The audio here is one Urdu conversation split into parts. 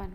1।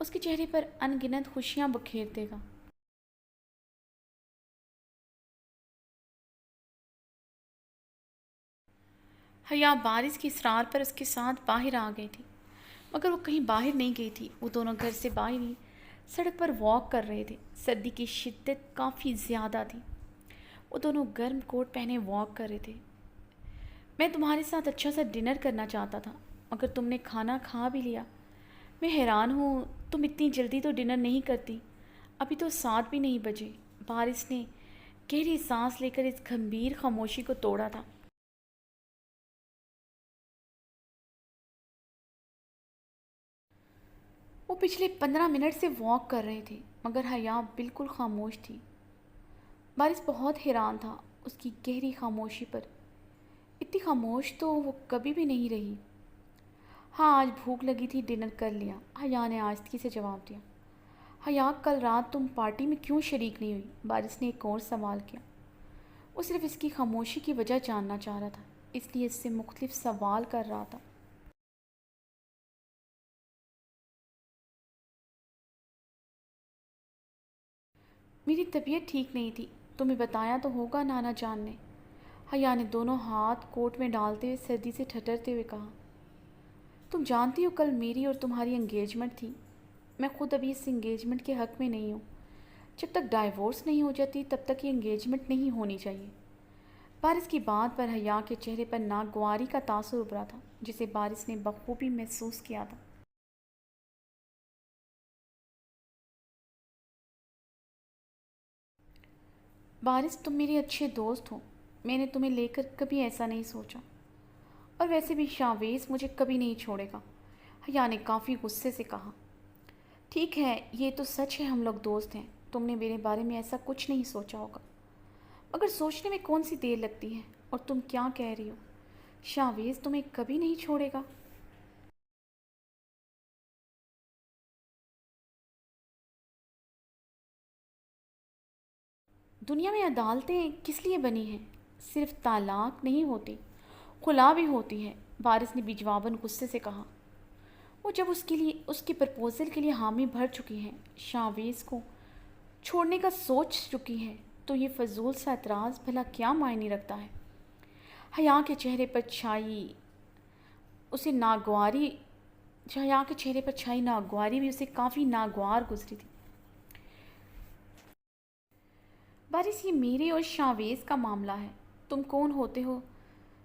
اس کے چہرے پر انگنت خوشیاں بکھیر دے گا۔ حیا بارش کے اصرار پر اس کے ساتھ باہر آ گئی تھی، مگر وہ کہیں باہر نہیں گئی تھی۔ وہ دونوں گھر سے باہر ہی سڑک پر واک کر رہے تھے۔ سردی کی شدت کافی زیادہ تھی۔ وہ دونوں گرم کوٹ پہنے واک کر رہے تھے۔ میں تمہارے ساتھ اچھا سا ڈنر کرنا چاہتا تھا، مگر تم نے کھانا کھا بھی لیا۔ میں حیران ہوں تم اتنی جلدی تو ڈنر نہیں کرتی، ابھی تو 7 بھی نہیں بجے۔ بارش نے گہری سانس لے کر اس گھمبیر خاموشی کو توڑا تھا۔ وہ پچھلے 15 منٹ سے واک کر رہے تھے، مگر حیا بالکل خاموش تھی۔ بارش بہت حیران تھا اس کی گہری خاموشی پر۔ اتنی خاموش تو وہ کبھی بھی نہیں رہی۔ ہاں آج بھوک لگی تھی، ڈنر کر لیا، حیا نے آہستگی سے جواب دیا۔ حیا کل رات تم پارٹی میں کیوں شریک نہیں ہوئی؟ بارش نے ایک اور سوال کیا۔ وہ صرف اس کی خاموشی کی وجہ جاننا چاہ رہا تھا، اس لیے اس سے مختلف سوال کر رہا تھا۔ میری طبیعت ٹھیک نہیں تھی، تمہیں بتایا تو ہوگا نانا جان نے۔ حیا نے دونوں ہاتھ کوٹ میں ڈالتے ہوئے سردی سے ٹھٹرتے ہوئے کہا۔ تم جانتی ہو کل میری اور تمہاری انگیجمنٹ تھی۔ میں خود ابھی اس انگیجمنٹ کے حق میں نہیں ہوں۔ جب تک ڈائیورس نہیں ہو جاتی تب تک یہ انگیجمنٹ نہیں ہونی چاہیے۔ بارش کی بات پر حیا کے چہرے پر ناگواری کا تاثر ابھرا تھا، جسے بارش نے بخوبی محسوس کیا تھا۔ بارش تم میرے اچھے دوست ہو، میں نے تمہیں لے کر کبھی ایسا نہیں سوچا، اور ویسے بھی شاویز مجھے کبھی نہیں چھوڑے گا، حیا نے کافی غصے سے کہا۔ ٹھیک ہے یہ تو سچ ہے، ہم لوگ دوست ہیں، تم نے میرے بارے میں ایسا کچھ نہیں سوچا ہوگا، مگر سوچنے میں کون سی دیر لگتی ہے؟ اور تم کیا کہہ رہی ہو؟ شاویز تمہیں کبھی نہیں چھوڑے گا؟ دنیا میں عدالتیں کس لیے بنی ہیں؟ صرف طلاق نہیں ہوتی، خلا بھی ہوتی ہے، بارش نے بھی جواباً غصے سے کہا۔ وہ جب اس کے پرپوزل کے لیے حامی بھر چکی ہیں، شاویز کو چھوڑنے کا سوچ چکی ہے، تو یہ فضول سا اعتراض بھلا کیا معنی رکھتا ہے؟ حیا کے چہرے پر چھائی ناگواری بھی اسے کافی ناگوار گزری تھی۔ بارش یہ میرے اور شاویز کا معاملہ ہے، تم کون ہوتے ہو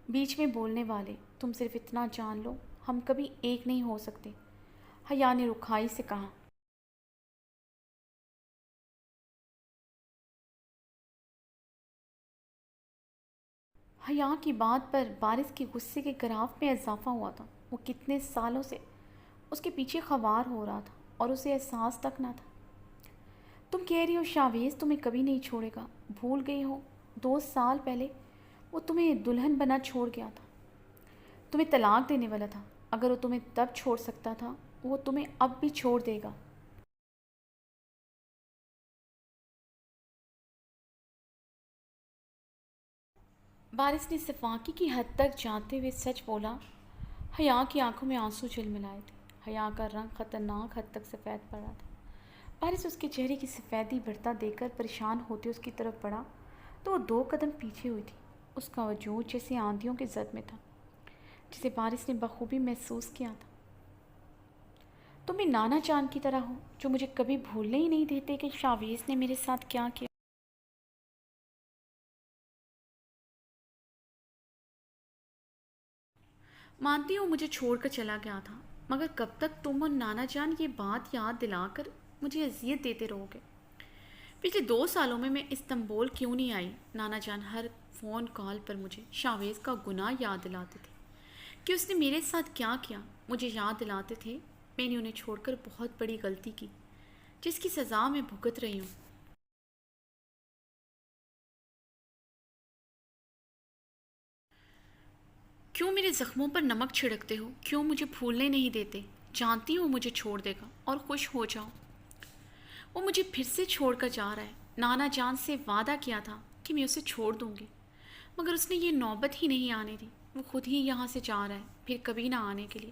بیچ میں بولنے والے؟ تم صرف اتنا جان لو، ہم کبھی ایک نہیں ہو سکتے، حیا نے رکھائی سے کہا۔ حیا کی بات پر بارش کے غصے کے گراف میں اضافہ ہوا تھا۔ وہ کتنے سالوں سے اس کے پیچھے خوار ہو رہا تھا اور اسے احساس تک نہ تھا۔ تم کہہ رہی ہو شاویز تمہیں کبھی نہیں چھوڑے گا، بھول گئی ہو 2 سال پہلے وہ تمہیں دلہن بنا چھوڑ گیا تھا، تمہیں طلاق دینے والا تھا۔ اگر وہ تمہیں تب چھوڑ سکتا تھا وہ تمہیں اب بھی چھوڑ دے گا۔ بارش نے صفاقی کی حد تک جانتے ہوئے سچ بولا۔ حیا کی آنکھوں میں آنسو جھلملائے تھے، حیا کا رنگ خطرناک حد تک سفید پڑ رہا تھا۔ بارش اس کے چہرے کی سفیدی بڑھتا دیکھ کر پریشان ہوتے اس کی طرف بڑھا تو وہ 2 قدم پیچھے ہوئی تھی۔ اس کا وجود جیسے آندھیوں کے زد میں تھا، جسے بارش نے بخوبی محسوس کیا تھا۔ تم بھی نانا جان کی طرح ہو جو مجھے کبھی بھولنے ہی نہیں دیتے کہ شاویز نے میرے ساتھ کیا کیا۔ مانتی ہوں مجھے چھوڑ کر چلا گیا تھا، مگر کب تک تم اور نانا جان یہ بات یاد دلا کر مجھے اذیت دیتے رہو گے؟ پچھلے 2 سالوں میں استنبول کیوں نہیں آئی؟ نانا جان ہر فون کال پر مجھے شاویز کا گناہ یاد دلاتے تھے کہ اس نے میرے ساتھ کیا کیا، مجھے یاد دلاتے تھے میں نے انہیں چھوڑ کر بہت بڑی غلطی کی جس کی سزا میں بھگت رہی ہوں۔ کیوں میرے زخموں پر نمک چھڑکتے ہو؟ کیوں مجھے بھولنے نہیں دیتے؟ جانتی ہوں مجھے چھوڑ دے گا اور خوش ہو جاؤ۔ وہ مجھے پھر سے چھوڑ کر جا رہا ہے۔ نانا جان سے وعدہ کیا تھا کہ میں اسے چھوڑ دوں گی، مگر اس نے یہ نوبت ہی نہیں آنے دی۔ وہ خود ہی یہاں سے جا رہا ہے، پھر کبھی نہ آنے کے لیے۔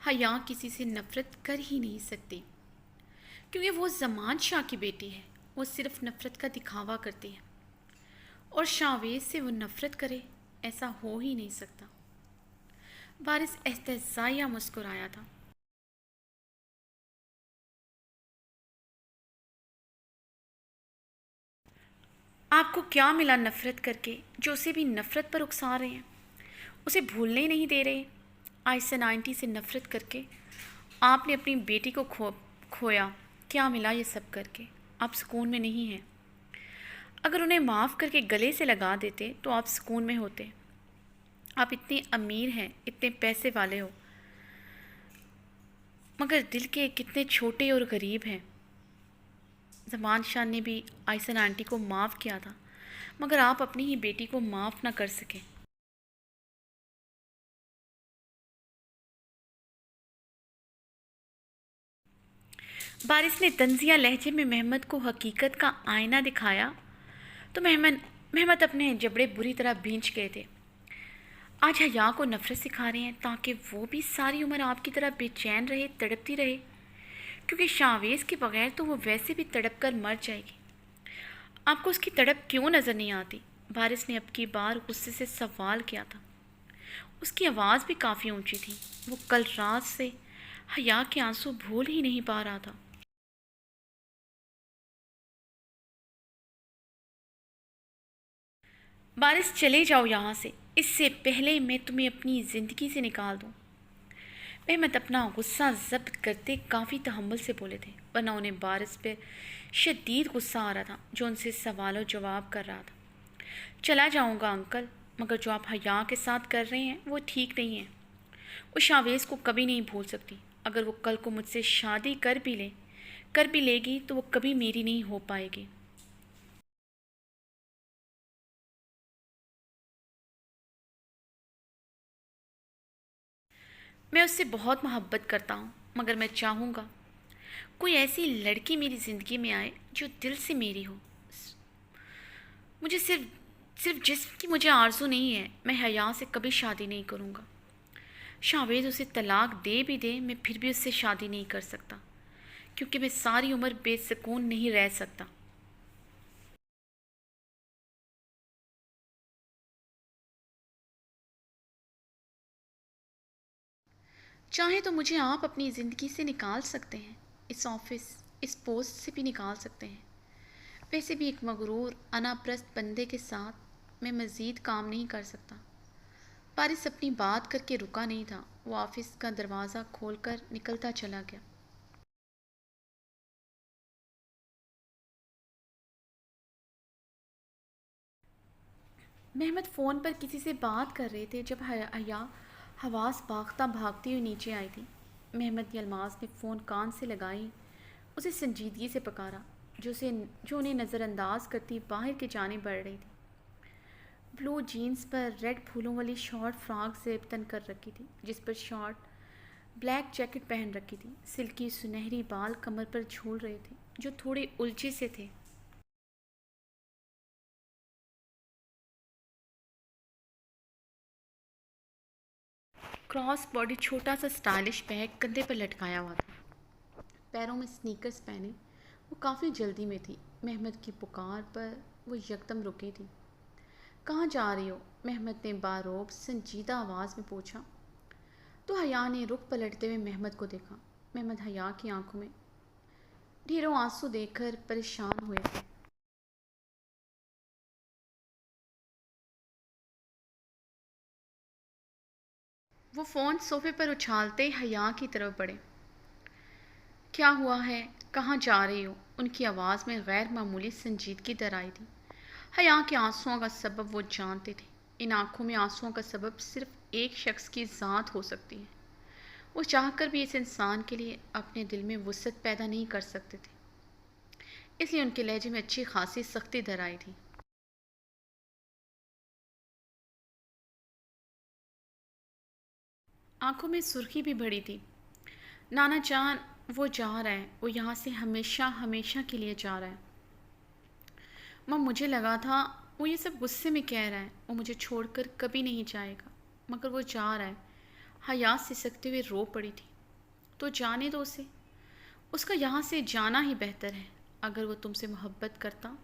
حیا کسی سے نفرت کر ہی نہیں سکتی، کیونکہ وہ زمان شاہ کی بیٹی ہے۔ وہ صرف نفرت کا دکھاوا کرتی ہے، اور شاویز سے وہ نفرت کرے، ایسا ہو ہی نہیں سکتا۔ بارش استہزائیہ مسکرایا تھا۔ آپ کو کیا ملا نفرت کر کے جو اسے بھی نفرت پر اکسا رہے ہیں؟ اسے بھولنے ہی نہیں دے رہے۔ آئسن آنٹی سے نفرت کر کے آپ نے اپنی بیٹی کو کھویا۔ کیا ملا یہ سب کر کے؟ آپ سکون میں نہیں ہیں۔ اگر انہیں معاف کر کے گلے سے لگا دیتے تو آپ سکون میں ہوتے۔ آپ اتنے امیر ہیں، اتنے پیسے والے ہو، مگر دل کے کتنے چھوٹے اور غریب ہیں۔ زمان شاہ نے بھی آئسن آنٹی کو معاف کیا تھا، مگر آپ اپنی ہی بیٹی کو معاف نہ کر سکے۔ بارش نے طنزیہ لہجے میں محمد کو حقیقت کا آئینہ دکھایا تو محمد اپنے جبڑے بری طرح بھینچ گئے تھے۔ آج حیا کو نفرت سکھا رہے ہیں تاکہ وہ بھی ساری عمر آپ کی طرح بے چین رہے، تڑپتی رہے، کیونکہ شاویز کے بغیر تو وہ ویسے بھی تڑپ کر مر جائے گی۔ آپ کو اس کی تڑپ کیوں نظر نہیں آتی؟ بارش نے اب کی بار غصے سے سوال کیا تھا۔ اس کی آواز بھی کافی اونچی تھی۔ وہ کل رات سے حیا کے آنسو بھول ہی نہیں پا رہا تھا۔ بارش چلے جاؤ یہاں سے، اس سے پہلے میں تمہیں اپنی زندگی سے نکال دوں۔ محمد اپنا غصہ ضبط کرتے کافی تحمل سے بولے تھے، ورنہ انہیں بارش پہ شدید غصہ آ رہا تھا جو ان سے سوال و جواب کر رہا تھا۔ چلا جاؤں گا انکل، مگر جو آپ حیا کے ساتھ کر رہے ہیں وہ ٹھیک نہیں ہے۔ وہ شاویز کو کبھی نہیں بھول سکتی۔ اگر وہ کل کو مجھ سے شادی کر بھی لے گی تو وہ کبھی میری نہیں ہو پائے گی۔ میں اس سے بہت محبت کرتا ہوں، مگر میں چاہوں گا کوئی ایسی لڑکی میری زندگی میں آئے جو دل سے میری ہو۔ مجھے صرف جسم کی مجھے آرزو نہیں ہے۔ میں حیا سے کبھی شادی نہیں کروں گا۔ شاویز اسے طلاق دے بھی دے، میں پھر بھی اس سے شادی نہیں کر سکتا، کیونکہ میں ساری عمر بے سکون نہیں رہ سکتا۔ چاہیں تو مجھے آپ اپنی زندگی سے نکال سکتے ہیں، اس آفس، اس پوسٹ سے بھی نکال سکتے ہیں۔ ویسے بھی ایک مغرور، انا پرست بندے کے ساتھ میں مزید کام نہیں کر سکتا۔ پارس اپنی بات کر کے رکا نہیں تھا۔ وہ آفس کا دروازہ کھول کر نکلتا چلا گیا۔ محمد فون پر کسی سے بات کر رہے تھے جب حیا حواس باختہ بھاگتی ہوئی نیچے آئی تھی۔ محمد یلماز نے فون کان سے لگائی، اسے سنجیدگی سے پکارا، جو انہیں نظر انداز کرتی باہر کی جانب بڑھ رہی تھی۔ بلو جینز پر ریڈ پھولوں والی شارٹ فراک زیب تن کر رکھی تھی، جس پر شارٹ بلیک جیکٹ پہن رکھی تھی۔ سلکی سنہری بال کمر پر جھول رہے تھے جو تھوڑے الجھے سے تھے۔ کراس باڈی چھوٹا سا سٹائلش بیگ کندھے پر لٹکایا ہوا تھا۔ پیروں میں سنیکرز پہنے وہ کافی جلدی میں تھی۔ محمد کی پکار پر وہ یکدم رکی تھی۔ کہاں جا رہی ہو؟ محمد نے باروب سنجیدہ آواز میں پوچھا تو حیا نے رخ پلٹتے ہوئے محمد کو دیکھا۔ محمد حیا کی آنکھوں میں ڈھیروں آنسو دیکھ کر پریشان ہوئے تھے۔ وہ فون صوفے پر اچھالتے حیا کی طرف بڑھے۔ کیا ہوا ہے؟ کہاں جا رہی ہو؟ ان کی آواز میں غیر معمولی سنجیدگی در آئی تھی۔ حیا کے آنسوؤں کا سبب وہ جانتے تھے۔ ان آنکھوں میں آنسوؤں کا سبب صرف ایک شخص کی ذات ہو سکتی ہے۔ وہ چاہ کر بھی اس انسان کے لیے اپنے دل میں وسعت پیدا نہیں کر سکتے تھے، اس لیے ان کے لہجے میں اچھی خاصی سختی در آئی تھی۔ آنکھوں میں سرخی بھی بڑی تھی۔ نانا جان، وہ جا رہا ہے، وہ یہاں سے ہمیشہ ہمیشہ کے لیے جا رہا ہے۔ ماں، مجھے لگا تھا وہ یہ سب غصے میں کہہ رہا ہے، وہ مجھے چھوڑ کر کبھی نہیں جائے گا، مگر وہ جا رہا ہے۔ حیا سسکتے ہوئے رو پڑی تھی۔ تو جانے دو اسے، اس کا یہاں سے جانا ہی بہتر ہے۔ اگر وہ تم سے محبت کرتا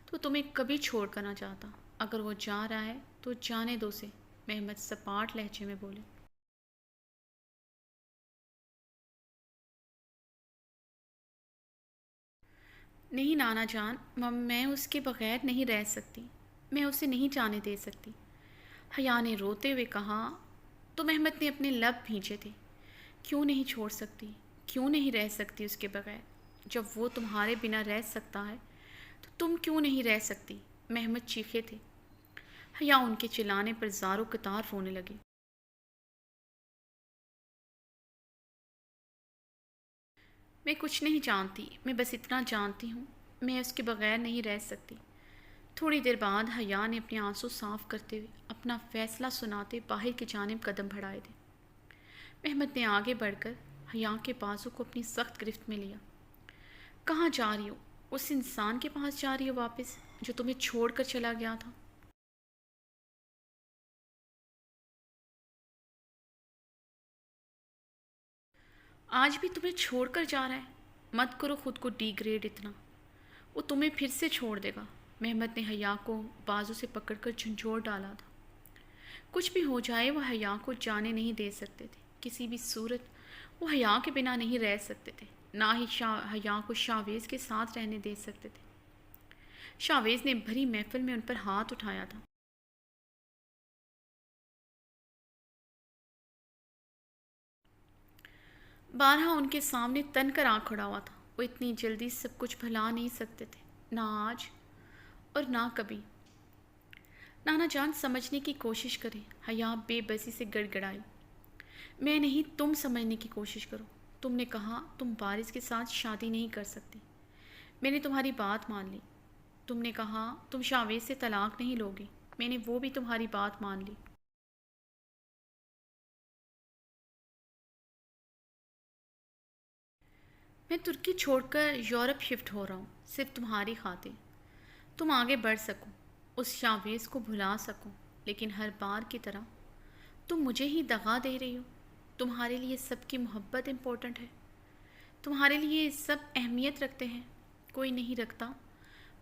تو تمہیں کبھی چھوڑ کر نہ جاتا۔ اگر وہ جا رہا ہے تو جانے دو اسے، محمد سپاٹ لہجے میں بولے۔ نہیں نانا جان، میں اس کے بغیر نہیں رہ سکتی، میں اسے نہیں جانے دے سکتی، حیا نے روتے ہوئے کہا۔ تو محمد نے اپنے لب بھینچے تھے۔ کیوں نہیں چھوڑ سکتی، کیوں نہیں رہ سکتی اس کے بغیر؟ جب وہ تمہارے بنا رہ سکتا ہے تو تم کیوں نہیں رہ سکتی؟ محمد چیخے تھے۔ حیا ان کے چلانے پر زاروں قطار رونے لگی۔ میں کچھ نہیں جانتی، میں بس اتنا جانتی ہوں، میں اس کے بغیر نہیں رہ سکتی۔ تھوڑی دیر بعد حیا نے اپنے آنسو صاف کرتے ہوئے اپنا فیصلہ سناتے باہر کی جانب قدم بڑھائے تھے۔ محمد نے آگے بڑھ کر حیا کے بازو کو اپنی سخت گرفت میں لیا۔ کہاں جا رہی ہو؟ اس انسان کے پاس جا رہی ہو واپس، جو تمہیں چھوڑ کر چلا گیا تھا؟ آج بھی تمہیں چھوڑ کر جا رہا ہے؟ مت کرو خود کو ڈی گریڈ اتنا، وہ تمہیں پھر سے چھوڑ دے گا۔ محمد نے حیا کو بازو سے پکڑ کر جھنجھوڑ ڈالا تھا۔ کچھ بھی ہو جائے وہ حیا کو جانے نہیں دے سکتے تھے، کسی بھی صورت وہ حیا کے بنا نہیں رہ سکتے تھے، نہ ہی حیا کو شاویز کے ساتھ رہنے دے سکتے تھے۔ شاویز نے بھری محفل میں ان پر ہاتھ اٹھایا تھا۔ بارہا ان کے سامنے تن کر آ کھڑا ہوا تھا۔ وہ اتنی جلدی سب کچھ بھلا نہیں سکتے تھے، نہ آج اور نہ کبھی۔ نانا جان سمجھنے کی کوشش کریں، حیا بے بسی سے گڑ گڑائی۔ میں نہیں، تم سمجھنے کی کوشش کرو۔ تم نے کہا تم وارث کے ساتھ شادی نہیں کر سکتی، میں نے تمہاری بات مان لی۔ تم نے کہا تم شاویز سے طلاق نہیں لوگی، میں نے وہ بھی تمہاری بات مان لی۔ میں ترکی چھوڑ کر یورپ شفٹ ہو رہا ہوں، صرف تمہاری خاطر، تم آگے بڑھ سکو، اس شاویز کو بھلا سکو، لیکن ہر بار کی طرح تم مجھے ہی دغا دے رہی ہو۔ تمہارے لیے سب کی محبت امپورٹنٹ ہے، تمہارے لیے سب اہمیت رکھتے ہیں، کوئی نہیں رکھتا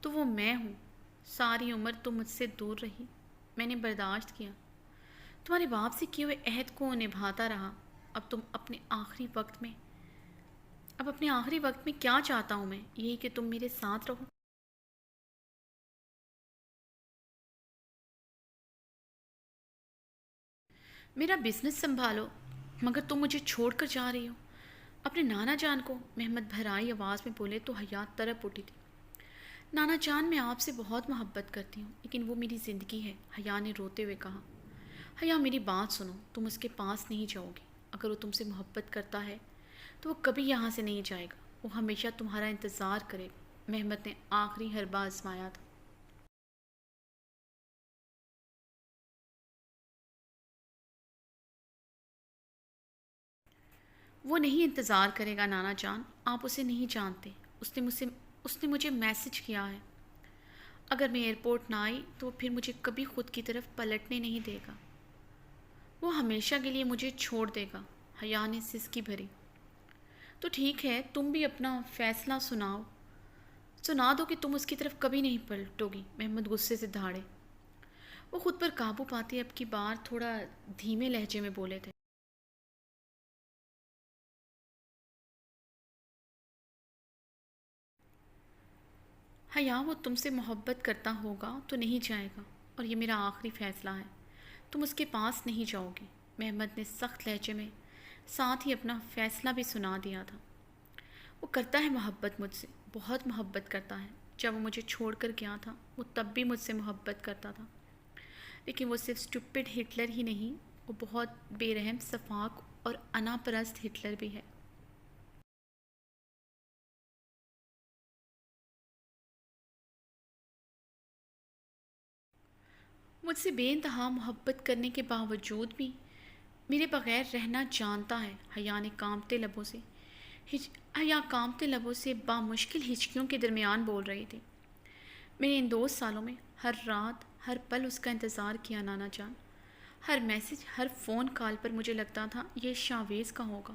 تو وہ میں ہوں۔ ساری عمر تم مجھ سے دور رہی، میں نے برداشت کیا، تمہارے باپ سے کیے ہوئے عہد کو نبھاتا رہا۔ اب اپنے آخری وقت میں کیا چاہتا ہوں میں، یہی کہ تم میرے ساتھ رہو۔ میرا بزنس سنبھالو، مگر تم مجھے چھوڑ کر جا رہی ہو اپنے نانا جان کو، محمد بھرائی آواز میں بولے تو حیا تڑپ اٹھی تھی۔ نانا جان میں آپ سے بہت محبت کرتی ہوں، لیکن وہ میری زندگی ہے، حیا نے روتے ہوئے کہا۔ حیا میری بات سنو، تم اس کے پاس نہیں جاؤ گی، اگر وہ تم سے محبت کرتا ہے تو وہ کبھی یہاں سے نہیں جائے گا، وہ ہمیشہ تمہارا انتظار کرے گا۔ محمد نے آخری حربہ آزمایا تھا۔ وہ نہیں انتظار کرے گا نانا جان، آپ اسے نہیں جانتے، اس نے مجھے میسج کیا ہے، اگر میں ایئرپورٹ نہ آئی تو وہ پھر مجھے کبھی خود کی طرف پلٹنے نہیں دے گا، وہ ہمیشہ کے لیے مجھے چھوڑ دے گا۔ حیا نے سسکی بھری۔ تو ٹھیک ہے، تم بھی اپنا فیصلہ سنا دو کہ تم اس کی طرف کبھی نہیں پلٹو گی، محمد غصے سے دھاڑے۔ وہ خود پر قابو پاتے اب کی بار تھوڑا دھیمے لہجے میں بولے تھے۔ حیا وہ تم سے محبت کرتا ہوگا تو نہیں جائے گا، اور یہ میرا آخری فیصلہ ہے، تم اس کے پاس نہیں جاؤ گی۔ محمد نے سخت لہجے میں ساتھ ہی اپنا فیصلہ بھی سنا دیا تھا۔ وہ کرتا ہے محبت مجھ سے، بہت محبت کرتا ہے، جب وہ مجھے چھوڑ کر گیا تھا وہ تب بھی مجھ سے محبت کرتا تھا، لیکن وہ صرف اسٹوپڈ ہٹلر ہی نہیں، وہ بہت بے رحم، سفاک اور انا پرست ہٹلر بھی ہے۔ مجھ سے بے انتہا محبت کرنے کے باوجود بھی میرے بغیر رہنا جانتا ہے۔ حیا کانپتے لبوں سے بامشکل ہچکیوں کے درمیان بول رہی تھی۔ میں نے ان 2 سالوں میں ہر رات ہر پل اس کا انتظار کیا نانا جان، ہر میسج، ہر فون کال پر مجھے لگتا تھا یہ شاویز کا ہوگا،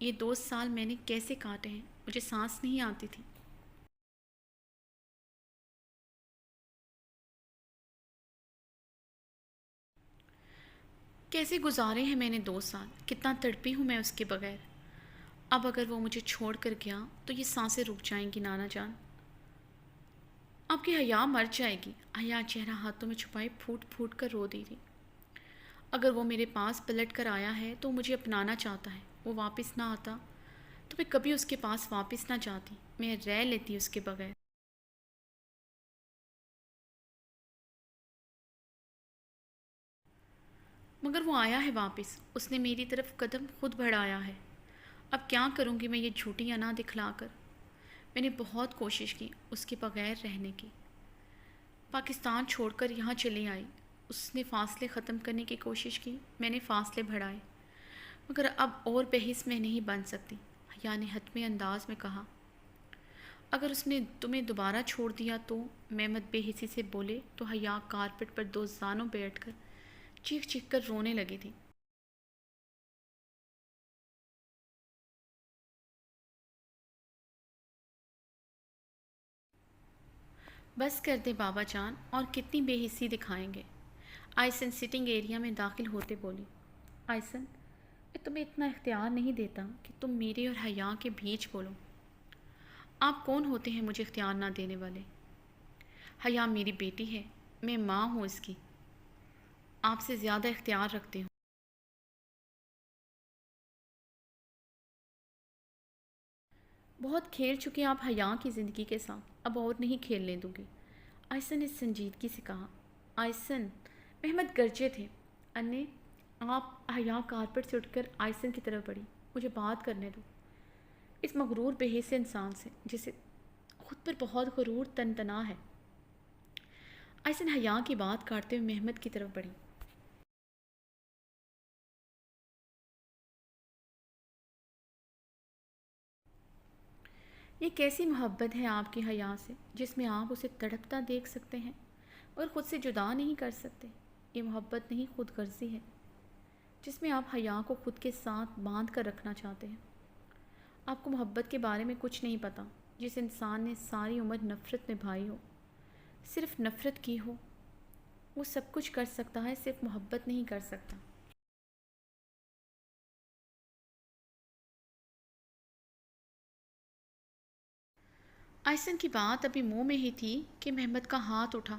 یہ 2 سال میں نے کیسے کاٹے ہیں، مجھے سانس نہیں آتی تھی۔ کیسے گزارے ہیں میں نے 2 سال، کتنا تڑپی ہوں میں اس کے بغیر۔ اب اگر وہ مجھے چھوڑ کر گیا تو یہ سانسیں رک جائیں گی نانا جان۔ آپ کی حیا مر جائے گی۔ حیا چہرہ ہاتھوں میں چھپائے پھوٹ پھوٹ کر رو دی تھی۔ اگر وہ میرے پاس پلٹ کر آیا ہے تو مجھے اپنانا چاہتا ہے، وہ واپس نہ آتا تو میں کبھی اس کے پاس واپس نہ جاتی، میں رہ لیتی اس کے بغیر۔ مگر وہ آیا ہے واپس، اس نے میری طرف قدم خود بڑھایا ہے۔ اب کیا کروں گی میں یہ جھوٹی انا دکھلا کر؟ میں نے بہت کوشش کی اس کے بغیر رہنے کی، پاکستان چھوڑ کر یہاں چلی آئی۔ اس نے فاصلے ختم کرنے کی کوشش کی، میں نے فاصلے بڑھائے، مگر اب اور بحث میں نہیں بن سکتی۔ حیا نے حتمی انداز میں کہا، اگر اس نے تمہیں دوبارہ چھوڑ دیا تو؟ مہمت بے حسی سے بولے تو حیا کارپٹ پر 2 زانوں بیٹھ کر چیخ چیخ کر رونے لگی تھی۔ بس کر دے بابا جان، اور کتنی بے حسی دکھائیں گے؟ آئسن سٹنگ ایریا میں داخل ہوتے بولی۔ آئسن، میں تمہیں اتنا اختیار نہیں دیتا کہ تم میرے اور حیا کے بیچ بولو۔ آپ کون ہوتے ہیں مجھے اختیار نہ دینے والے؟ حیا میری بیٹی ہے، میں ماں ہوں اس کی، آپ سے زیادہ اختیار رکھتی ہوں۔ بہت کھیل چکے آپ حیا کی زندگی کے ساتھ، اب اور نہیں کھیلنے دوں گی، آئسن نے سنجیدگی سے کہا۔ آئسن، مہمت گرجے تھے۔ انے آپ حیا کارپٹ سے اٹھ کر آئسن کی طرف بڑھی۔ مجھے بات کرنے دو اس مغرور بے حس انسان سے جسے خود پر بہت غرور تنتنا ہے۔ آئسن حیا کی بات کاٹتے ہوئے مہمت کی طرف بڑھی۔ یہ کیسی محبت ہے آپ کی حیا سے جس میں آپ اسے تڑپتا دیکھ سکتے ہیں اور خود سے جدا نہیں کر سکتے؟ یہ محبت نہیں، خود غرضی ہے جس میں آپ حیا کو خود کے ساتھ باندھ کر رکھنا چاہتے ہیں۔ آپ کو محبت کے بارے میں کچھ نہیں پتہ۔ جس انسان نے ساری عمر نفرت نبھائی ہو، صرف نفرت کی ہو، وہ سب کچھ کر سکتا ہے، صرف محبت نہیں کر سکتا۔ آئسن کی بات ابھی منہ میں ہی تھی کہ مہمت کا ہاتھ اٹھا۔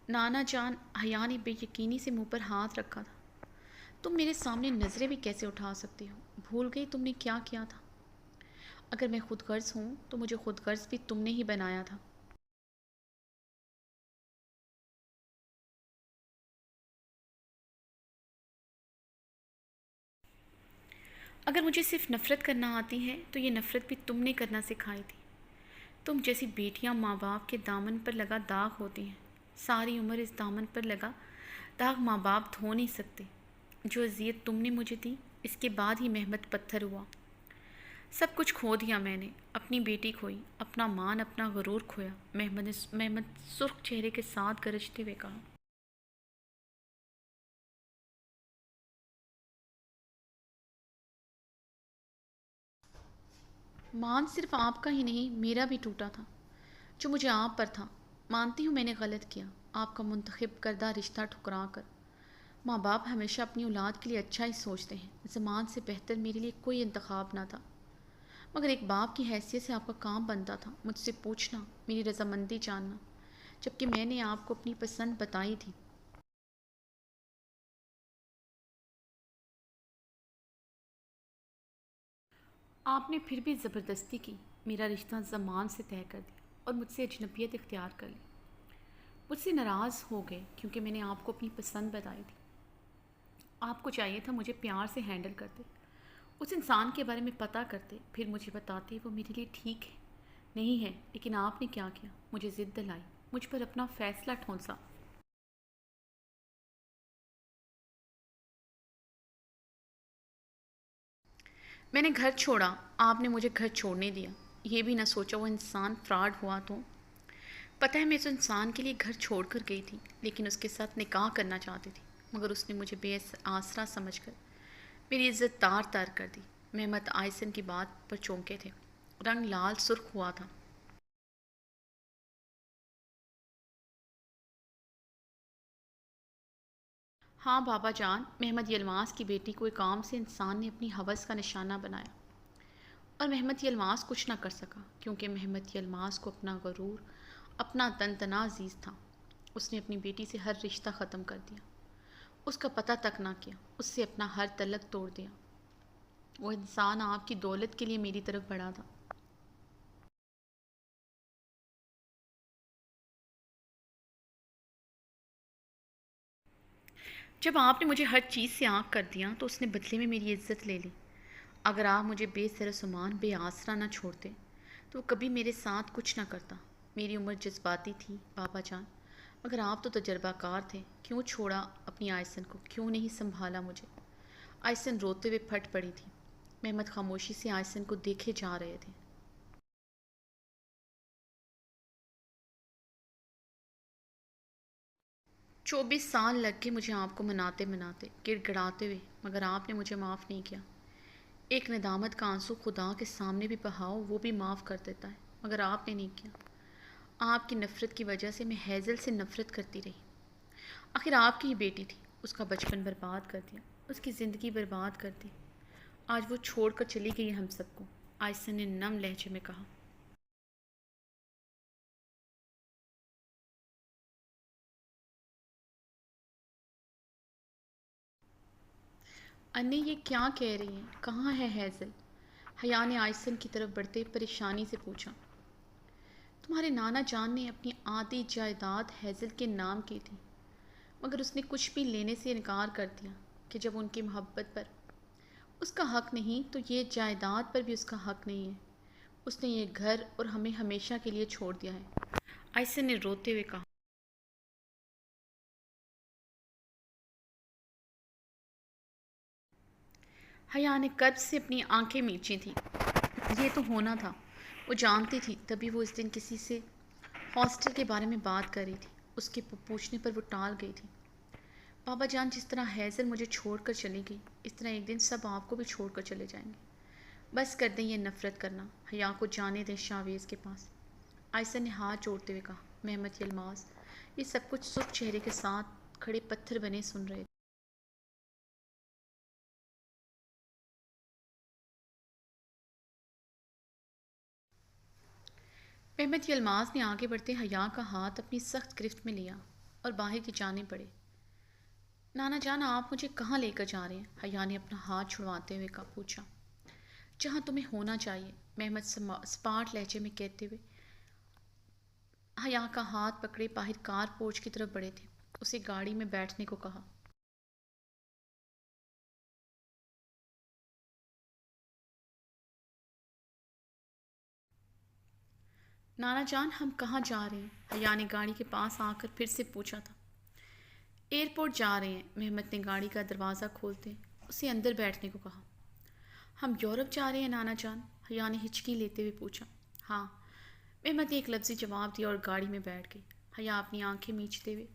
نانا جان، حیا نے بے یقینی سے منہ پر ہاتھ رکھا تھا، تم میرے سامنے نظریں بھی کیسے اٹھا سکتی ہو؟ بھول گئی تم نے کیا کیا تھا؟ اگر میں خود غرض ہوں تو مجھے خود غرض بھی تم نے ہی بنایا تھا۔ اگر مجھے صرف نفرت کرنا آتی ہے تو یہ نفرت بھی تم نے کرنا سکھائی تھی۔ تم جیسی بیٹیاں ماں باپ کے دامن پر لگا داغ ہوتی ہیں، ساری عمر اس دامن پر لگا داغ ماں باپ دھو نہیں سکتے۔ جو اذیت تم نے مجھے دی، اس کے بعد ہی مہمت پتھر ہوا۔ سب کچھ کھو دیا میں نے، اپنی بیٹی کھوئی، اپنا مان، اپنا غرور کھویا۔ مہمت سرخ چہرے کے ساتھ گرجتے ہوئے کہا۔ مان صرف آپ کا ہی نہیں، میرا بھی ٹوٹا تھا جو مجھے آپ پر تھا۔ مانتی ہوں میں نے غلط کیا، آپ کا منتخب کردہ رشتہ ٹھکرا کر۔ ماں باپ ہمیشہ اپنی اولاد کے لیے اچھا ہی سوچتے ہیں، زمان سے بہتر میرے لیے کوئی انتخاب نہ تھا، مگر ایک باپ کی حیثیت سے آپ کا کام بنتا تھا مجھ سے پوچھنا، میری رضامندی جاننا، جبکہ میں نے آپ کو اپنی پسند بتائی تھی۔ آپ نے پھر بھی زبردستی کی، میرا رشتہ زمان سے طے کر دیا اور مجھ سے اجنبیت اختیار کر لی۔ مجھ سے ناراض ہو گئے کیونکہ میں نے آپ کو اپنی پسند بتائی تھی۔ آپ کو چاہیے تھا مجھے پیار سے ہینڈل کرتے، اس انسان کے بارے میں پتہ کرتے، پھر مجھے بتاتے وہ میرے لیے ٹھیک ہے نہیں ہے۔ لیکن آپ نے کیا کیا؟ مجھے ضد دلائی، مجھ پر اپنا فیصلہ ٹھونسا۔ میں نے گھر چھوڑا، آپ نے مجھے گھر چھوڑنے دیا، یہ بھی نہ سوچا وہ انسان فراڈ ہوا تو؟ پتہ ہے میں اس انسان کے لیے گھر چھوڑ کر گئی تھی، لیکن اس کے ساتھ نکاح کرنا چاہتی تھی، مگر اس نے مجھے بے آسرا سمجھ کر میری عزت تار تار کر دی۔ محمد آئسن کی بات پر چونکے تھے، رنگ لال سرخ ہوا تھا۔ ہاں بابا جان، محمد یلماس کی بیٹی کو ایک عام سے انسان نے اپنی حوث کا نشانہ بنایا، اور محمد یلماس کچھ نہ کر سکا، کیونکہ محمد یلماس کو اپنا غرور، اپنا تن تنا عزیز تھا۔ اس نے اپنی بیٹی سے ہر رشتہ ختم کر دیا، اس کا پتہ تک نہ کیا، اس سے اپنا ہر تعلق توڑ دیا۔ وہ انسان آپ کی دولت کے لیے میری طرف بڑھا تھا۔ جب آپ نے مجھے ہر چیز سے آنکھ کر دیا تو اس نے بدلے میں میری عزت لے لی۔ اگر آپ مجھے بے سر و سامان، بے آسرا نہ چھوڑتے تو وہ کبھی میرے ساتھ کچھ نہ کرتا۔ میری عمر جذباتی تھی بابا جان، مگر آپ تو تجربہ کار تھے۔ کیوں چھوڑا اپنی آئسن کو؟ کیوں نہیں سنبھالا مجھے؟ آئسن روتے ہوئے پھٹ پڑی تھی۔ محمد خاموشی سے آئسن کو دیکھے جا رہے تھے۔ 24 سال لگ کے مجھے آپ کو مناتے مناتے، گڑ گڑاتے ہوئے، مگر آپ نے مجھے معاف نہیں کیا۔ ایک ندامت کا آنسو خدا کے سامنے بھی بہاؤ، وہ بھی معاف کر دیتا ہے، مگر آپ نے نہیں کیا۔ آپ کی نفرت کی وجہ سے میں ہیزل سے نفرت کرتی رہی۔ آخر آپ کی ہی بیٹی تھی، اس کا بچپن برباد کر دیا، اس کی زندگی برباد کر دی۔ آج وہ چھوڑ کر چلی گئی ہم سب کو، آئسن نے نم لہجے میں کہا۔ انے یہ کیا کہہ رہی ہیں؟ کہاں ہے ہیزل؟ حیا نے آئسن کی طرف بڑھتے پریشانی سے پوچھا۔ تمہارے نانا جان نے اپنی آدھی جائیداد ہیزل کے نام کی تھی، مگر اس نے کچھ بھی لینے سے انکار کر دیا کہ جب ان کی محبت پر اس کا حق نہیں تو یہ جائیداد پر بھی اس کا حق نہیں ہے۔ اس نے یہ گھر اور ہمیں ہمیشہ کے لیے چھوڑ دیا ہے، آئسن نے روتے ہوئے کہا۔ حیا نے قرب سے اپنی آنکھیں میچی تھیں۔ یہ تو ہونا تھا، وہ جانتی تھی، تبھی وہ اس دن کسی سے ہاسٹل کے بارے میں بات کر رہی تھی۔ اس کے پوچھنے پر وہ ٹال گئی تھی۔ بابا جان، جس طرح ہیزل مجھے چھوڑ کر چلی گئی، اس طرح ایک دن سب آپ کو بھی چھوڑ کر چلے جائیں گے۔ بس کر دیں یہ نفرت کرنا، حیا کو جانے دیں شاویز کے پاس، آئسن نے ہاتھ جوڑتے ہوئے کہا۔ محمد یلماس یہ سب کچھ سرخ چہرے کے ساتھ کھڑے پتھر بنے سن رہے تھے۔ محمد یلماس نے آگے بڑھتے حیا کا ہاتھ اپنی سخت گرفت میں لیا اور باہر کی جانب بڑھے۔ نانا جان، آپ مجھے کہاں لے کر جا رہے ہیں؟ حیا نے اپنا ہاتھ چھڑواتے ہوئے پوچھا۔ جہاں تمہیں ہونا چاہیے، محمد سپاٹ لہجے میں کہتے ہوئے حیا کا ہاتھ پکڑے باہر کار پورچ کی طرف بڑھے تھے۔ اسے گاڑی میں بیٹھنے کو کہا۔ نانا جان، ہم کہاں جا رہے ہیں؟ حیا نے گاڑی کے پاس آ کر پھر سے پوچھا تھا۔ ایئرپورٹ جا رہے ہیں، محمد نے گاڑی کا دروازہ کھولتے اسے اندر بیٹھنے کو کہا۔ ہم یورپ جا رہے ہیں نانا جان؟ حیا نے ہچکی لیتے ہوئے پوچھا۔ ہاں، محمد نے ایک لفظی جواب دیا اور گاڑی میں بیٹھ گئی۔ حیا اپنی آنکھیں میچتے ہوئے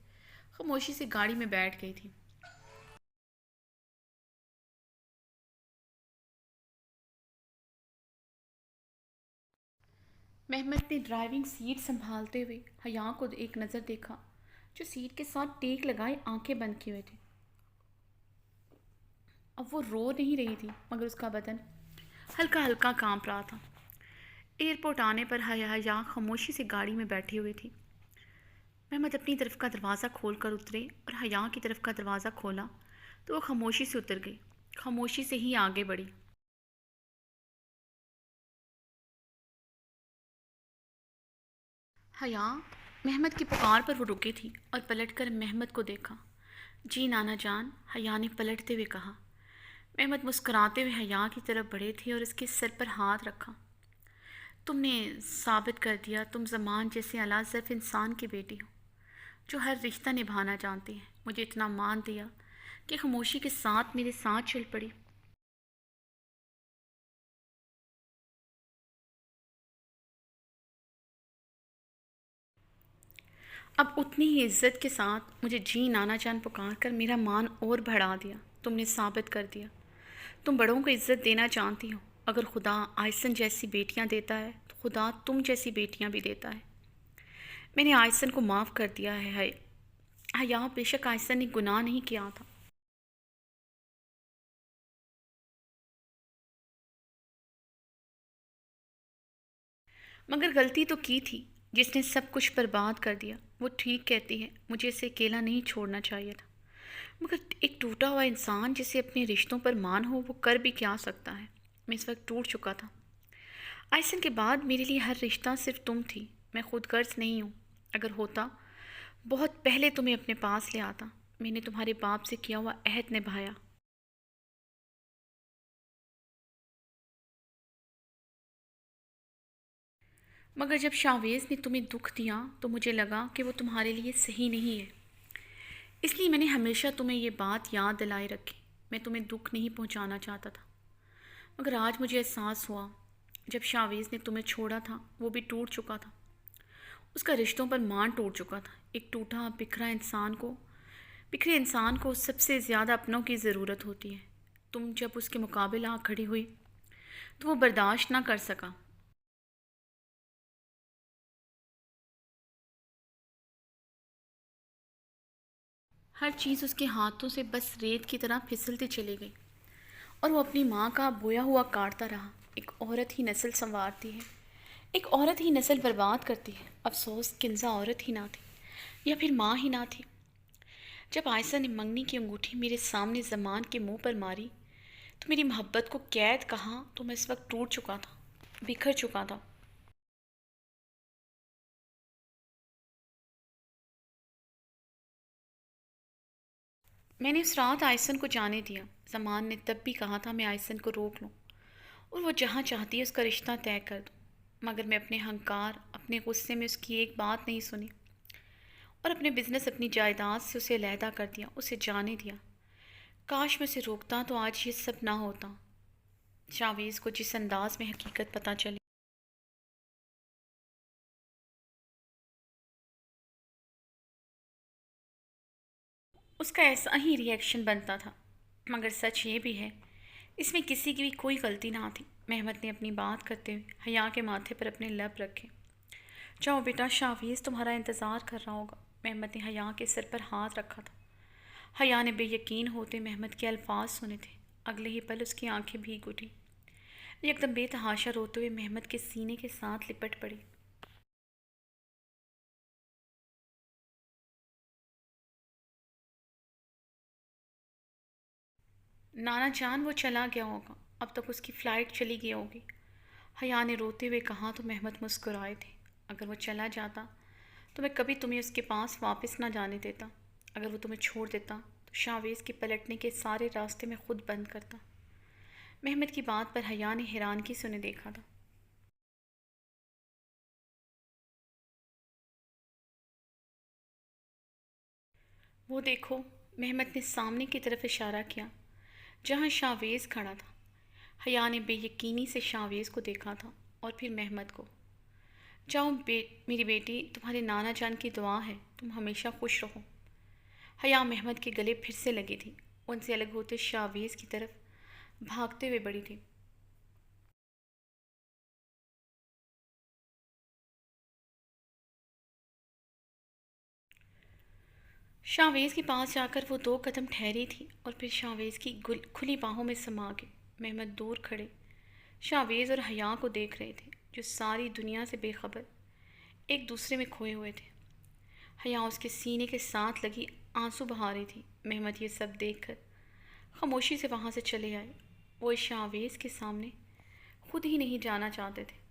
خاموشی سے گاڑی میں بیٹھ گئی تھی۔ محمد نے ڈرائیونگ سیٹ سنبھالتے ہوئے حیا کو ایک نظر دیکھا، جو سیٹ کے ساتھ ٹیک لگائے آنکھیں بند کیے ہوئے تھی۔ اب وہ رو نہیں رہی تھی، مگر اس کا بدن ہلکا ہلکا کانپ رہا تھا۔ ایئرپورٹ آنے پر حیا خاموشی سے گاڑی میں بیٹھی ہوئی تھی۔ محمد اپنی طرف کا دروازہ کھول کر اترے اور حیا کی طرف کا دروازہ کھولا تو وہ خاموشی سے اتر گئی، خاموشی سے ہی آگے بڑھی۔ حیا، محمد کی پکار پر وہ رکی تھی اور پلٹ کر محمد کو دیکھا۔ جی نانا جان، حیا نے پلٹتے ہوئے کہا۔ محمد مسکراتے ہوئے حیا کی طرف بڑھے تھے اور اس کے سر پر ہاتھ رکھا۔ تم نے ثابت کر دیا تم زمان جیسے اعلیٰ ظرف انسان کی بیٹی ہو، جو ہر رشتہ نبھانا جانتی ہے۔ مجھے اتنا مان دیا کہ خاموشی کے ساتھ میرے ساتھ چل پڑی۔ اب اتنی ہی عزت کے ساتھ مجھے جی نانا جان پکار کر میرا مان اور بڑھا دیا۔ تم نے ثابت کر دیا تم بڑوں کو عزت دینا جانتی ہو۔ اگر خدا آئسن جیسی بیٹیاں دیتا ہے تو خدا تم جیسی بیٹیاں بھی دیتا ہے۔ میں نے آئسن کو معاف کر دیا ہے۔ حیا، بے شک آئسن نے گناہ نہیں کیا تھا، مگر غلطی تو کی تھی۔ جس نے سب کچھ برباد کر دیا وہ ٹھیک کہتی ہے مجھے اسے اکیلا نہیں چھوڑنا چاہیے تھا، مگر ایک ٹوٹا ہوا انسان جسے اپنے رشتوں پر مان ہو وہ کر بھی کیا سکتا ہے۔ میں اس وقت ٹوٹ چکا تھا۔ آئسن کے بعد میرے لیے ہر رشتہ صرف تم تھی۔ میں خود غرض نہیں ہوں۔ اگر ہوتا بہت پہلے تمہیں اپنے پاس لے آتا۔ میں نے تمہارے باپ سے کیا ہوا عہد نبھایا۔ مگر جب شاویز نے تمہیں دکھ دیا تو مجھے لگا کہ وہ تمہارے لیے صحیح نہیں ہے، اس لیے میں نے ہمیشہ تمہیں یہ بات یاد دلائے رکھی۔ میں تمہیں دکھ نہیں پہنچانا چاہتا تھا، مگر آج مجھے احساس ہوا جب شاویز نے تمہیں چھوڑا تھا وہ بھی ٹوٹ چکا تھا۔ اس کا رشتوں پر مان ٹوٹ چکا تھا۔ ایک ٹوٹا بکھرے انسان کو سب سے زیادہ اپنوں کی ضرورت ہوتی ہے۔ تم جب اس کے مقابل آ کھڑی ہوئی تو وہ برداشت نہ کر سکا۔ ہر چیز اس کے ہاتھوں سے بس ریت کی طرح پھسلتی چلی گئی اور وہ اپنی ماں کا بویا ہوا کاٹتا رہا۔ ایک عورت ہی نسل سنوارتی ہے، ایک عورت ہی نسل برباد کرتی ہے۔ افسوس کنزا عورت ہی نہ تھی، یا پھر ماں ہی نہ تھی۔ جب عائشہ نے منگنی کی انگوٹھی میرے سامنے زمان کے منہ پر ماری تو میری محبت کو قید کہا تو میں اس وقت ٹوٹ چکا تھا، بکھر چکا تھا۔ میں نے اس رات آئسن کو جانے دیا۔ زمان نے تب بھی کہا تھا میں آئسن کو روک لوں اور وہ جہاں چاہتی ہے اس کا رشتہ طے کر دوں، مگر میں اپنے ہنکار، اپنے غصے میں اس کی ایک بات نہیں سنی اور اپنے بزنس، اپنی جائیداد سے اسے علیحدہ کر دیا، اسے جانے دیا۔ کاش میں اسے روکتا تو آج یہ سب نہ ہوتا۔ شاویز کو جس انداز میں حقیقت پتہ چلی، اس کا ایسا ہی ری ایکشن بنتا تھا، مگر سچ یہ بھی ہے اس میں کسی کی بھی کوئی غلطی نہ تھی۔ محمد نے اپنی بات کرتے ہوئے حیا کے ماتھے پر اپنے لب رکھے۔ جاؤ بیٹا، شاویز تمہارا انتظار کر رہا ہوگا۔ محمد نے حیا کے سر پر ہاتھ رکھا تھا۔ حیا نے بے یقین ہوتے محمد کے الفاظ سنے تھے۔ اگلے ہی پل اس کی آنکھیں بھیگ اٹھی۔ یکدم بے تحاشا روتے ہوئے محمد کے سینے کے ساتھ لپٹ پڑی۔ نانا جان، وہ چلا گیا ہوگا، اب تک اس کی فلائٹ چلی گئی ہوگی، حیا نے روتے ہوئے کہا تو محمد مسکرائے تھے۔ اگر وہ چلا جاتا تو میں کبھی تمہیں اس کے پاس واپس نہ جانے دیتا۔ اگر وہ تمہیں چھوڑ دیتا تو شاویز کے پلٹنے کے سارے راستے میں خود بند کرتا۔ محمد کی بات پر حیا نے حیرانگی سے انہیں دیکھا تھا۔ وہ دیکھو، محمد نے سامنے کی طرف اشارہ کیا جہاں شاویز کھڑا تھا۔ حیا نے بے یقینی سے شاویز کو دیکھا تھا اور پھر محمد کو۔ جاؤ میری بیٹی، تمہارے نانا جان کی دعا ہے تم ہمیشہ خوش رہو۔ حیا محمد کے گلے پھر سے لگی تھی، ان سے الگ ہوتے شاویز کی طرف بھاگتے ہوئے بڑھی تھی۔ شاویز کے پاس جا کر وہ 2 قدم ٹھہری تھی اور پھر شاویز کی کھلی باہوں میں سما گئی۔ محمد دور کھڑے شاویز اور حیا کو دیکھ رہے تھے، جو ساری دنیا سے بے خبر ایک دوسرے میں کھوئے ہوئے تھے۔ حیا اس کے سینے کے ساتھ لگی آنسو بہا رہی تھی۔ محمد یہ سب دیکھ کر خاموشی سے وہاں سے چلے آئے۔ وہ اس شاویز کے سامنے خود ہی نہیں جانا چاہتے تھے۔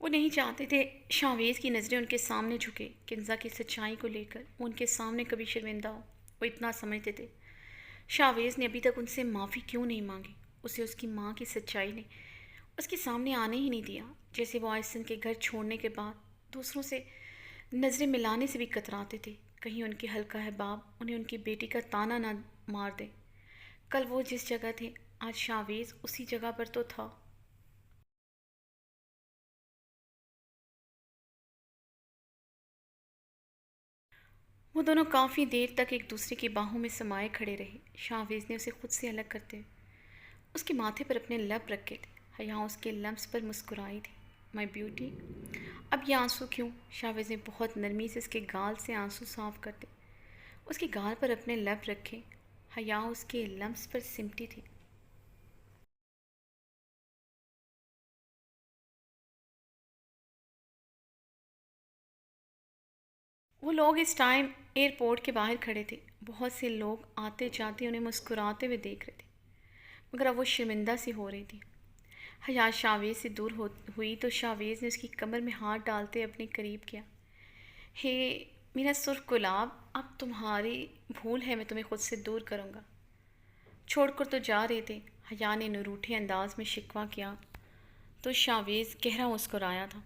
وہ نہیں چاہتے تھے شاویز کی نظریں ان کے سامنے جھکے۔ کنزا کی سچائی کو لے کر وہ ان کے سامنے کبھی شرمندہ ہو، وہ اتنا سمجھتے تھے۔ شاویز نے ابھی تک ان سے معافی کیوں نہیں مانگی؟ اسے اس کی ماں کی سچائی نے اس کے سامنے آنے ہی نہیں دیا۔ جیسے وہ آئسن کے گھر چھوڑنے کے بعد دوسروں سے نظریں ملانے سے بھی کتراتے تھے، کہیں ان کے حلقہ احباب انہیں ان کی بیٹی کا تانا نہ مار دے۔ کل وہ جس جگہ تھے آج شاویز اسی جگہ پر تو تھا۔ وہ دونوں کافی دیر تک ایک دوسرے کی باہوں میں سمائے کھڑے رہے۔ شاہویز نے اسے خود سے الگ کرتے ہوئے اس کے ماتھے پر اپنے لب رکھے تھے۔ حیا اس کے لمس پر مسکرائی تھی۔ مائی بیوٹی، اب یہ آنسو کیوں؟ شاہویز نے بہت نرمی سے اس کے گال سے آنسو صاف کرتے اس کے گال پر اپنے لب رکھے۔ حیا اس کے لمس پر سمٹی تھی۔ وہ لوگ اس ٹائم ایئرپورٹ کے باہر کھڑے تھے۔ بہت سے لوگ آتے جاتے انہیں مسکراتے ہوئے دیکھ رہے تھے، مگر اب وہ شرمندہ سی ہو رہی تھی۔ حیا شاہویز سے دور ہوئی تو شاہویز نے اس کی کمر میں ہاتھ ڈالتے اپنے قریب کیا۔ ہے میرا سرخ گلاب، اب تمہاری بھول ہے میں تمہیں خود سے دور کروں گا۔ چھوڑ کر تو جا رہے تھے، حیا نے نروٹھے انداز میں شکوہ کیا تو شاہویز گہرا مسکرایا تھا۔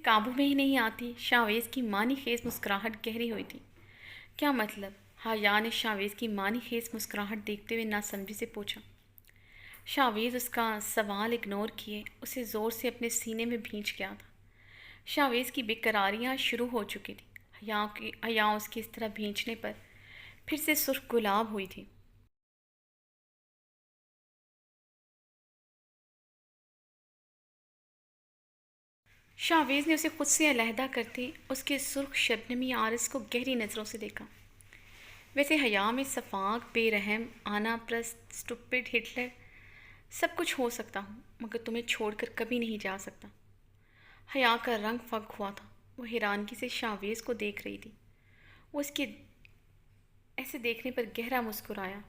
قابو میں ہی نہیں آتی۔ شاہویز کی معنی خیز مسکراہٹ گہری ہوئی تھی۔ کیا مطلب؟ حیا نے شاہویز کی معنی خیز مسکراہٹ دیکھتے ہوئے ناسمجھی سے پوچھا۔ شاہویز اس کا سوال اگنور کیے اسے زور سے اپنے سینے میں بھینچ گیا تھا۔ شاہویز کی بے قراریاں شروع ہو چکی تھی۔ حیا اس کے اس طرح بھینچنے پر پھر سے سرخ گلاب ہوئی تھی۔ شاہویز نے اسے خود سے علیحدہ کرتے اس کے سرخ شبنمی عارض کو گہری نظروں سے دیکھا۔ ویسے حیا میں صفاق، بے رحم، آنا پرست، اسٹوپڈ، ہٹلر سب کچھ ہو سکتا ہوں، مگر تمہیں چھوڑ کر کبھی نہیں جا سکتا۔ حیا کا رنگ فگ ہوا تھا۔ وہ حیرانگی سے شاہویز کو دیکھ رہی تھی۔ وہ اس کے ایسے دیکھنے پر گہرا مسکرایا۔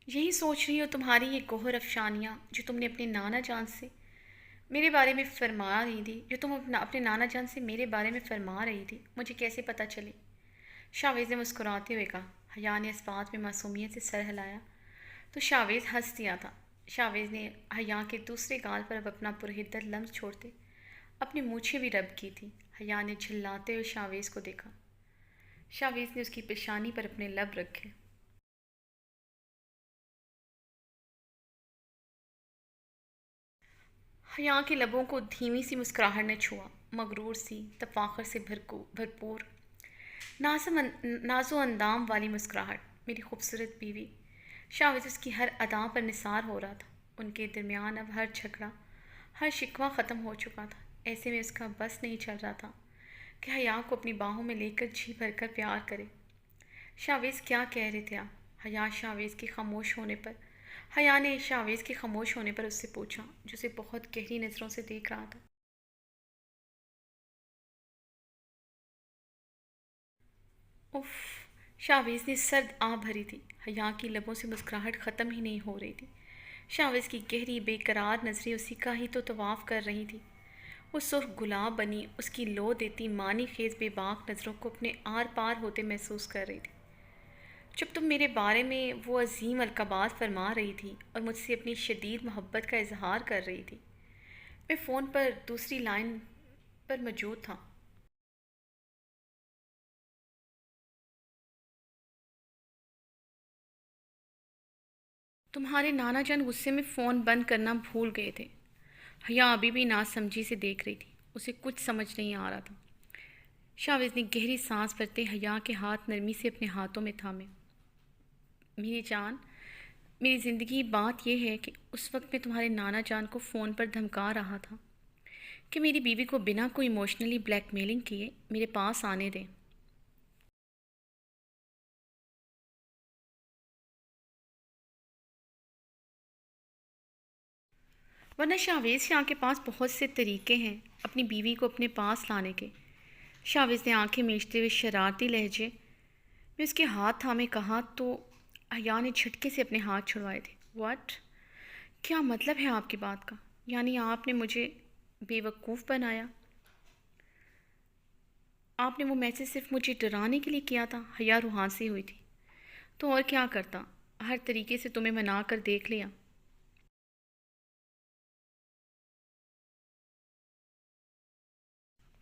یہی سوچ رہی ہو تمہاری یہ گوہر افشانیاں جو تم نے اپنے نانا جان سے میرے بارے میں فرما رہی تھی، اپنے نانا جان سے میرے بارے میں فرما رہی تھی، مجھے کیسے پتہ چلے؟ شاہویز نے مسکراتے ہوئے کہا۔ حیا نے اس بات میں معصومیت سے سر ہلایا تو شاہویز ہنس دیا تھا۔ شاہویز نے حیا کے دوسرے گال پر اب اپنا پرہدر لمس چھوڑتے اپنی مونچھیں بھی رب کی تھی۔ حیا نے جھلاتے ہوئے شاہویز کو دیکھا۔ شاہویز نے اس کی پیشانی پر اپنے لب رکھے۔ حیا کے لبوں کو دھیمی سی مسکراہٹ نے چھوا، مغرور سی، تفاخر سے بھرپور، ناز و اندام والی مسکراہٹ۔ میری خوبصورت بیوی۔ شاہویز اس کی ہر ادا پر نثار ہو رہا تھا۔ ان کے درمیان اب ہر جھگڑا، ہر شکوہ ختم ہو چکا تھا۔ ایسے میں اس کا بس نہیں چل رہا تھا کہ حیا کو اپنی باہوں میں لے کر جی بھر کر پیار کرے۔ شاہویز کیا کہہ رہے تھے آپ؟ حیا نے شاہویز کے خاموش ہونے پر اس سے پوچھا، جو اسے بہت گہری نظروں سے دیکھ رہا تھا۔ اف! شاہویز نے سرد آہ بھری تھی۔ حیا کی لبوں سے مسکراہٹ ختم ہی نہیں ہو رہی تھی۔ شاہویز کی گہری بے قرار نظریں اسی کا ہی تو طواف کر رہی تھی۔ وہ سرخ گلاب بنی اس کی لو دیتی معنی خیز بے باک نظروں کو اپنے آر پار ہوتے محسوس کر رہی تھی۔ جب تم میرے بارے میں وہ عظیم القابات فرما رہی تھی اور مجھ سے اپنی شدید محبت کا اظہار کر رہی تھی، میں فون پر دوسری لائن پر موجود تھا۔ تمہارے نانا جان غصے میں فون بند کرنا بھول گئے تھے۔ حیا ابھی بھی ناسمجھی سے دیکھ رہی تھی۔ اسے کچھ سمجھ نہیں آ رہا تھا۔ شاہویز نے گہری سانس بھرتے حیا کے ہاتھ نرمی سے اپنے ہاتھوں میں تھامے۔ میری جان، میری زندگی بات یہ ہے کہ اس وقت میں تمہارے نانا جان کو فون پر دھمکا رہا تھا کہ میری بیوی کو بنا کوئی ایموشنلی بلیک میلنگ کیے میرے پاس آنے دیں۔ ورنہ شاہویز شاہ کے پاس بہت سے طریقے ہیں اپنی بیوی کو اپنے پاس لانے کے۔ شاہویز نے آنکھیں میچتے ہوئے شرارتی لہجے میں اس کے ہاتھ تھامے کہا تو حیا نے جھٹکے سے اپنے ہاتھ چھڑوائے تھے۔ واٹ؟ کیا مطلب ہے آپ کی بات کا؟ یعنی آپ نے مجھے بے وقوف بنایا؟ آپ نے وہ میسج صرف مجھے ڈرانے کے لیے کیا تھا؟ حیا روحانسی ہوئی تھی۔ تو اور کیا کرتا؟ ہر طریقے سے تمہیں منا کر دیکھ لیا۔